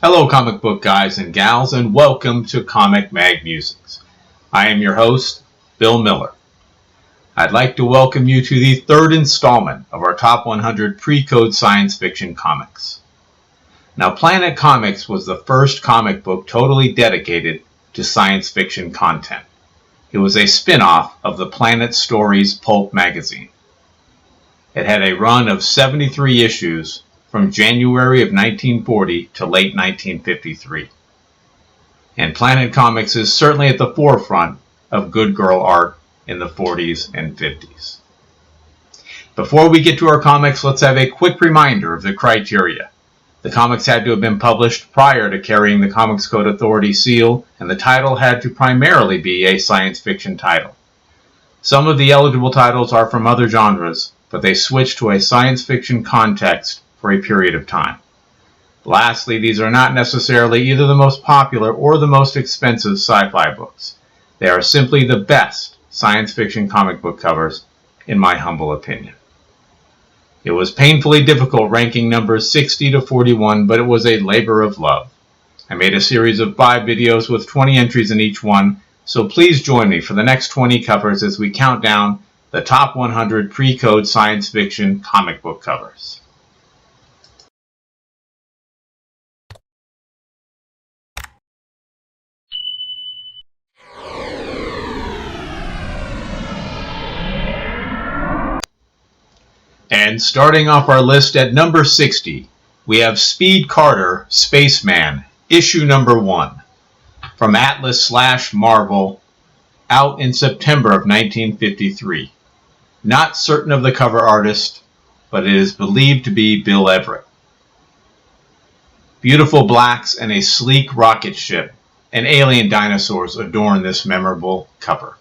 Hello comic book guys and gals, and welcome to Comic Mag Musings. I am your host, Bill Miller. I'd like to welcome you to the third installment of our Top 100 Pre-Code Science Fiction Comics. Now, Planet Comics was the first comic book totally dedicated to science fiction content. It was a spin-off of the Planet Stories pulp magazine. It had a run of 73 issues from January of 1940 to late 1953. And Planet Comics is certainly at the forefront of good girl art in the 40s and 50s. Before we get to our comics, let's have a quick reminder of the criteria. The comics had to have been published prior to carrying the Comics Code Authority seal, and the title had to primarily be a science fiction title. Some of the eligible titles are from other genres, but they switch to a science fiction context for a period of time. Lastly, these are not necessarily either the most popular or the most expensive sci-fi books. They are simply the best science fiction comic book covers, in my humble opinion. It was painfully difficult ranking numbers 60 to 41, but it was a labor of love. I made a series of 5 videos with 20 entries in each one, so please join me for the next 20 covers as we count down the top 100 pre-code science fiction comic book covers. And starting off our list at number 60, we have Speed Carter, Spaceman, issue number 1, from Atlas/Marvel, out in September of 1953. Not certain of the cover artist, but it is believed to be Bill Everett. Beautiful blacks and a sleek rocket ship and alien dinosaurs adorn this memorable cover.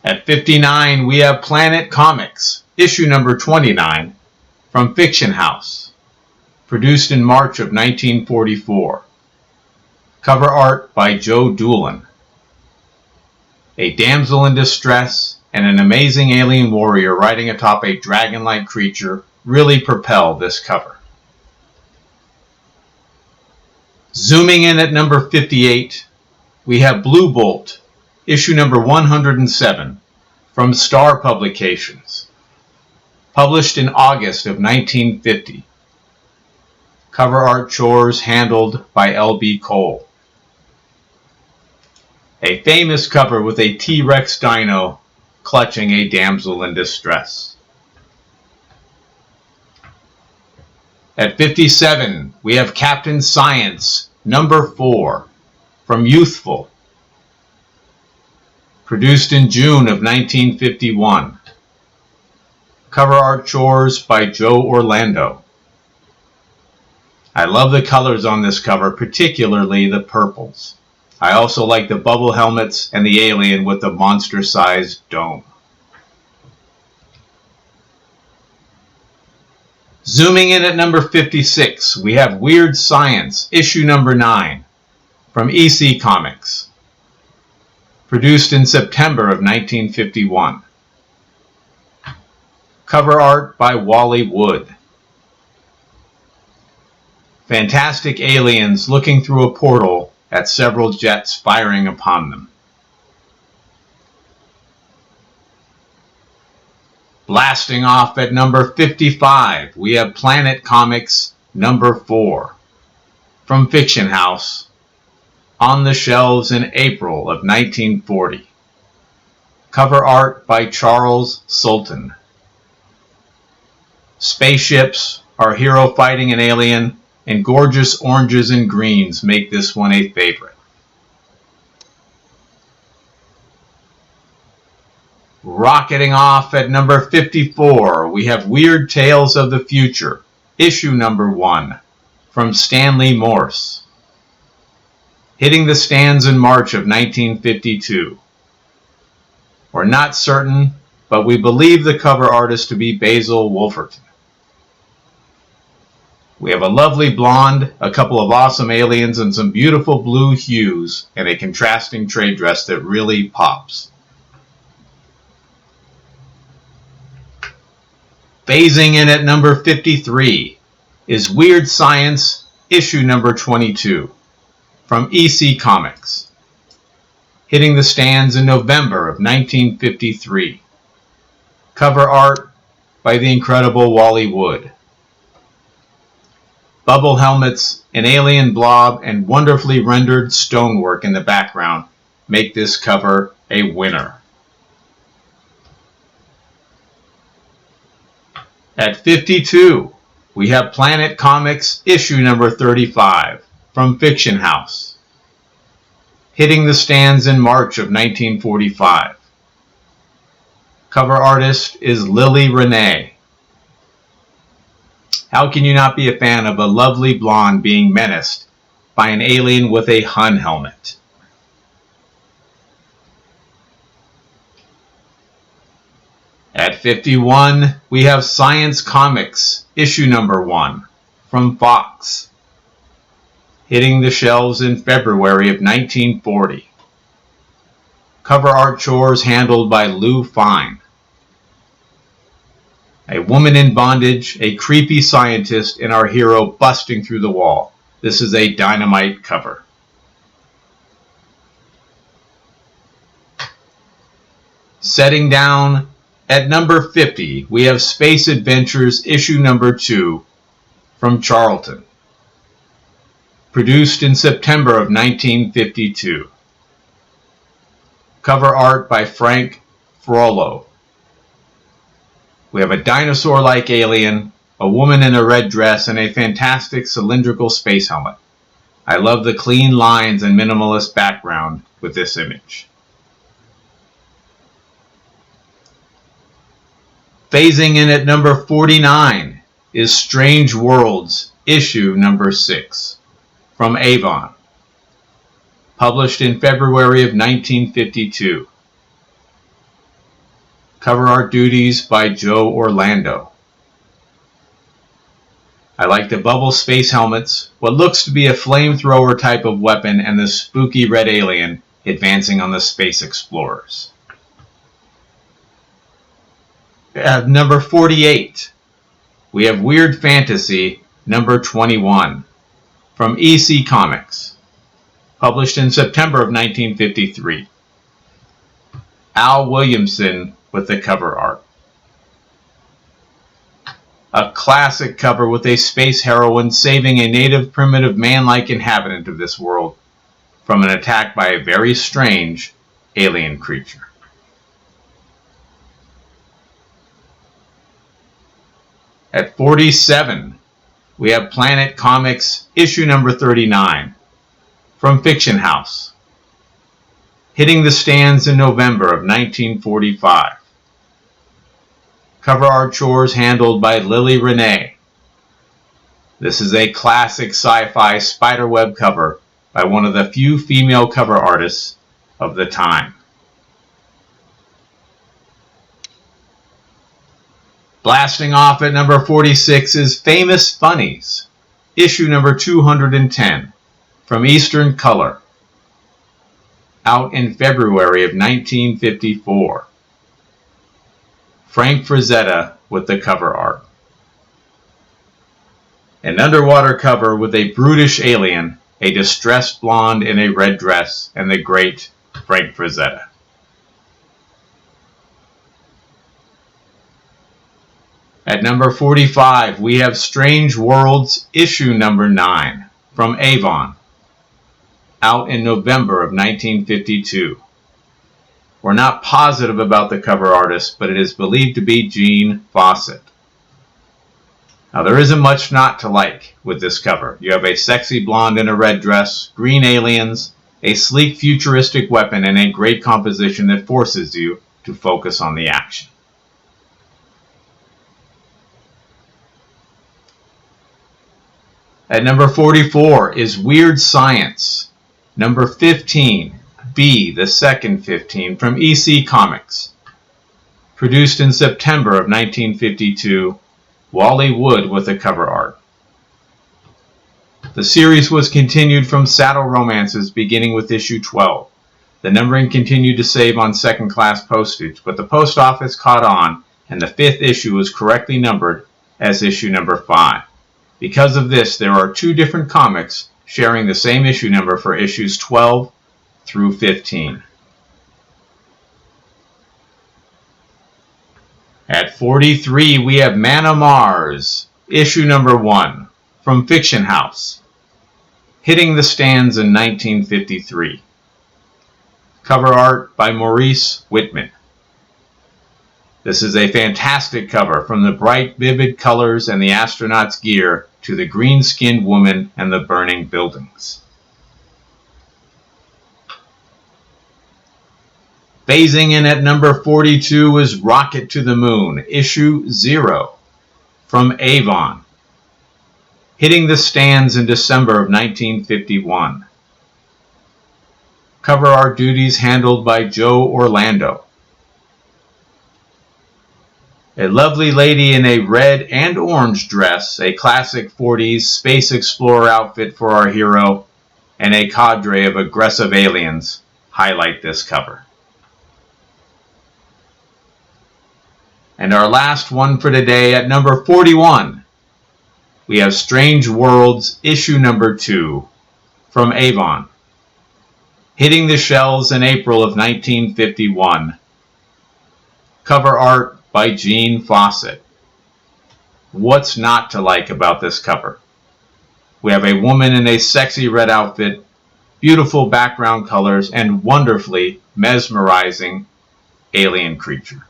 At 59, we have Planet Comics, issue number 29, from Fiction House, produced in March of 1944. Cover art by Joe Doolin. A damsel in distress and an amazing alien warrior riding atop a dragon-like creature really propel this cover. Zooming in at number 58, we have Blue Bolt, issue number 107, from Star Publications, published in August of 1950. Cover art chores handled by L.B. Cole. A famous cover with a T-Rex dino clutching a damsel in distress. At 57, we have Captain Science, number 4, from Youthful, produced in June of 1951. Cover art chores by Joe Orlando. I love the colors on this cover, particularly the purples. I also like the bubble helmets and the alien with the monster-sized dome. Zooming in at number 56, we have Weird Science, issue number 9, from EC Comics, produced in September of 1951. Cover art by Wally Wood. Fantastic aliens looking through a portal at several jets firing upon them. Blasting off at number 55, we have Planet Comics number 4, from Fiction House, on the shelves in April of 1940. Cover art by Charles Sultan. Spaceships, our hero fighting an alien, and gorgeous oranges and greens make this one a favorite. Rocketing off at number 54, we have Weird Tales of the Future, issue number 1, from Stanley Morse. Hitting the stands in March of 1952. We're not certain, but we believe the cover artist to be Basil Wolferton. We have a lovely blonde, a couple of awesome aliens, and some beautiful blue hues, and a contrasting trade dress that really pops. Phasing in at number 53 is Weird Science, issue number 22, from EC Comics, hitting the stands in November of 1953. Cover art by the incredible Wally Wood. Bubble helmets, an alien blob, and wonderfully rendered stonework in the background make this cover a winner. At 52, we have Planet Comics issue number 35 from Fiction House, hitting the stands in March of 1945. Cover artist is Lily Renee. How can you not be a fan of a lovely blonde being menaced by an alien with a Hun helmet? At 51, we have Science Comics, issue number 1, from Fox, hitting the shelves in February of 1940. Cover art chores handled by Lou Fine. A woman in bondage, a creepy scientist, and our hero busting through the wall. This is a dynamite cover. Setting down at number 50, we have Space Adventures issue number 2 from Charlton, produced in September of 1952. Cover art by Frank Frollo. We have a dinosaur-like alien, a woman in a red dress, and a fantastic cylindrical space helmet. I love the clean lines and minimalist background with this image. Phasing in at number 49 is Strange Worlds, issue number 6, from Avon, published in February of 1952. Cover art duties by Joe Orlando. I like the bubble space helmets, what looks to be a flamethrower type of weapon, and the spooky red alien advancing on the space explorers. At number 48, we have Weird Fantasy number 21 from EC Comics, published in September of 1953. Al Williamson with the cover art. A classic cover with a space heroine saving a native primitive man-like inhabitant of this world from an attack by a very strange alien creature. At 47, we have Planet Comics issue number 39 from Fiction House, hitting the stands in November of 1945. Cover art chores handled by Lily Renee. This is a classic sci-fi spiderweb cover by one of the few female cover artists of the time. Blasting off at number 46 is Famous Funnies, issue number 210, from Eastern Color, out in February of 1954. Frank Frazetta with the cover art. An underwater cover with a brutish alien, a distressed blonde in a red dress, and the great Frank Frazetta. At number 45, we have Strange Worlds issue number 9 from Avon, out in November of 1952. We're not positive about the cover artist, but it is believed to be Gene Fawcett. Now, there isn't much not to like with this cover. You have a sexy blonde in a red dress, green aliens, a sleek futuristic weapon, and a great composition that forces you to focus on the action. At number 44 is Weird Science, number 15, B, the second 15, from EC Comics, produced in September of 1952, Wally Wood with the cover art. The series was continued from Saddle Romances beginning with issue 12. The numbering continued to save on second-class postage, but the post office caught on and the 5th issue is correctly numbered as issue number 5. Because of this, there are 2 different comics sharing the same issue number for issues 12 through 15. At 43, we have Man of Mars, issue number 1, from Fiction House, hitting the stands in 1953. Cover art by Maurice Whitman. This is a fantastic cover, from the bright, vivid colors and the astronaut's gear to the green-skinned woman and the burning buildings. Phasing in at number 42 is Rocket to the Moon, issue 0, from Avon, hitting the stands in December of 1951. Cover art duties handled by Joe Orlando. A lovely lady in a red and orange dress, a classic 40s space explorer outfit for our hero, and a cadre of aggressive aliens highlight this cover. And our last one for today, at number 41, we have Strange Worlds, issue number 2, from Avon, hitting the shelves in April of 1951. Cover art by Gene Fawcett. What's not to like about this cover? We have a woman in a sexy red outfit, beautiful background colors, and wonderfully mesmerizing alien creature.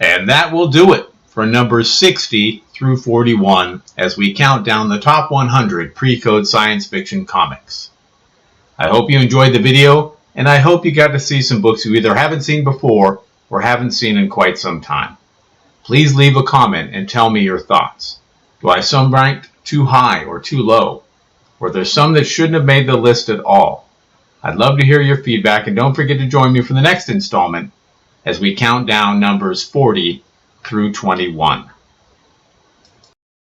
And that will do it for numbers 60 through 41 as we count down the top 100 pre-code science fiction comics. I hope you enjoyed the video, and I hope you got to see some books you either haven't seen before or haven't seen in quite some time. Please leave a comment and tell me your thoughts. Do I have some ranked too high or too low? Or there's some that shouldn't have made the list at all? I'd love to hear your feedback, and don't forget to join me for the next installment as we count down numbers 40 through 21.